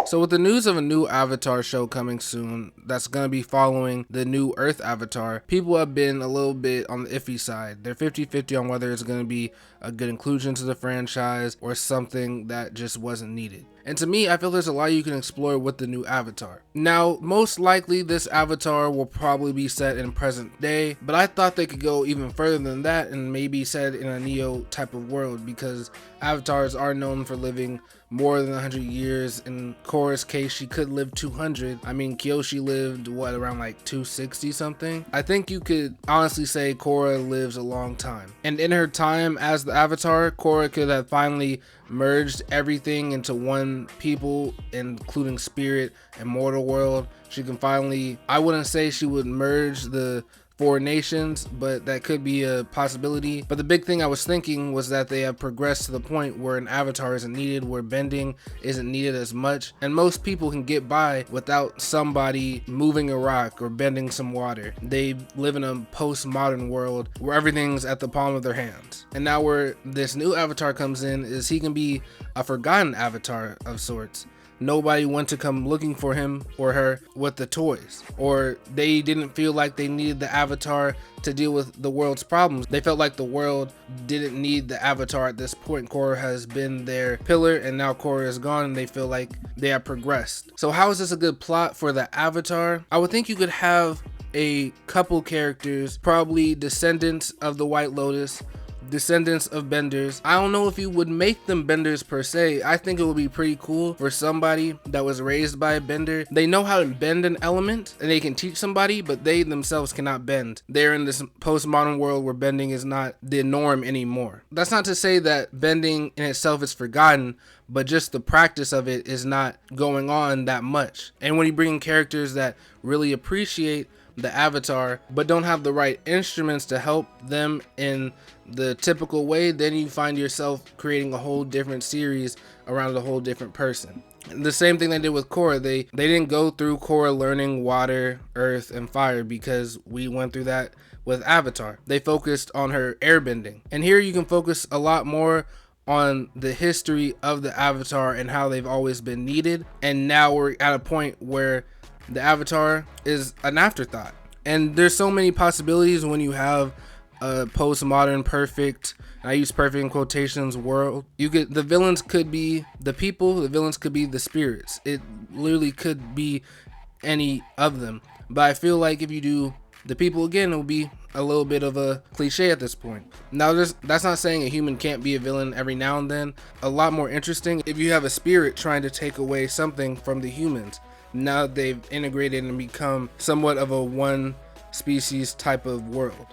So with the news of a new Avatar show coming soon that's going to be following the new Earth Avatar, people have been a little bit on the iffy side. They're 50-50 on whether it's going to be a good inclusion to the franchise or something that just wasn't needed. And to me, I feel there's a lot you can explore with the new Avatar. Now, most likely this Avatar will probably be set in present day, but I thought they could go even further than that and maybe set in a Neo type of world, because Avatars are known for living more than 100 years. In Korra's case, she could live 200. I mean, Kyoshi lived, what, around like 260 something? I think you could honestly say Korra lives a long time. And in her time as the Avatar, Korra could have finally merged everything into one people, including spirit and mortal world. She can finally, I wouldn't say she would merge the 4 nations, but that could be a possibility. But the big thing I was thinking was that they have progressed to the point where an avatar isn't needed, where bending isn't needed as much, and most people can get by without somebody moving a rock or bending some water. They live in a postmodern world where everything's at the palm of their hands. And now where this new avatar comes in is he can be a forgotten avatar of sorts. Nobody went to come looking for him or her with the toys, or they didn't feel like they needed the avatar to deal with the world's problems. They felt like the world didn't need the avatar at this point. Korra has been their pillar, and now Korra is gone, and they feel like they have progressed. So how is this a good plot for the avatar? I would think you could have a couple characters, probably descendants of the White Lotus, descendants of benders. I don't know if you would make them benders per se. I think it would be pretty cool for somebody that was raised by a bender. They know how to bend an element and they can teach somebody, but they themselves cannot bend. They're in this postmodern world where bending is not the norm anymore. That's not to say that bending in itself is forgotten, but just the practice of it is not going on that much. And when you bring in characters that really appreciate the avatar but don't have the right instruments to help them in the typical way, then you find yourself creating a whole different series around a whole different person. And the same thing they did with Korra. They didn't go through Korra learning water, earth, and fire, because we went through that with Avatar. They focused on her airbending, and here you can focus a lot more on the history of the avatar and how they've always been needed. And now we're at a point where the avatar is an afterthought, and there's so many possibilities when you have a postmodern perfect, I use perfect in quotations, world. The villains could be the people, the villains could be the spirits. It literally could be any of them. But I feel like if you do the people again, it will be a little bit of a cliche at this point. Now that's not saying a human can't be a villain every now and then. A lot more interesting if you have a spirit trying to take away something from the humans. Now they've integrated and become somewhat of a one species type of world.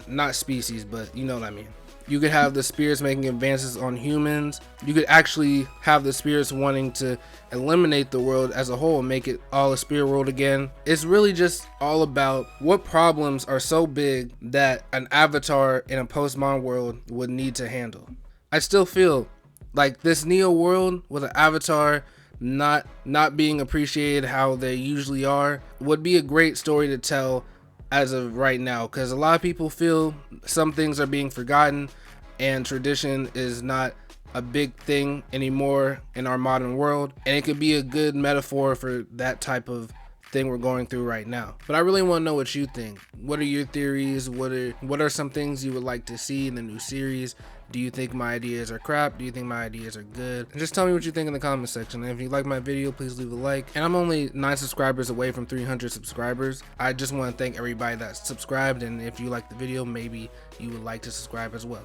Not species, but you know what I mean. You could have the spirits making advances on humans. You could actually have the spirits wanting to eliminate the world as a whole and make it all a spirit world again. It's really just all about what problems are so big that an avatar in a postmodern world would need to handle. I still feel like this Neo world with an avatar not being appreciated how they usually are would be a great story to tell as of right now, because a lot of people feel some things are being forgotten and tradition is not a big thing anymore in our modern world, and it could be a good metaphor for that type of thing we're going through right now. But I really want to know what you think. What are your theories? What are some things you would like to see in the new series? Do you think my ideas are crap? Do you think my ideas are good? And just tell me what you think in the comment section. And if you like my video, please leave a like. And I'm only 9 subscribers away from 300 subscribers. I just want to thank everybody that subscribed, and if you like the video, maybe you would like to subscribe as well.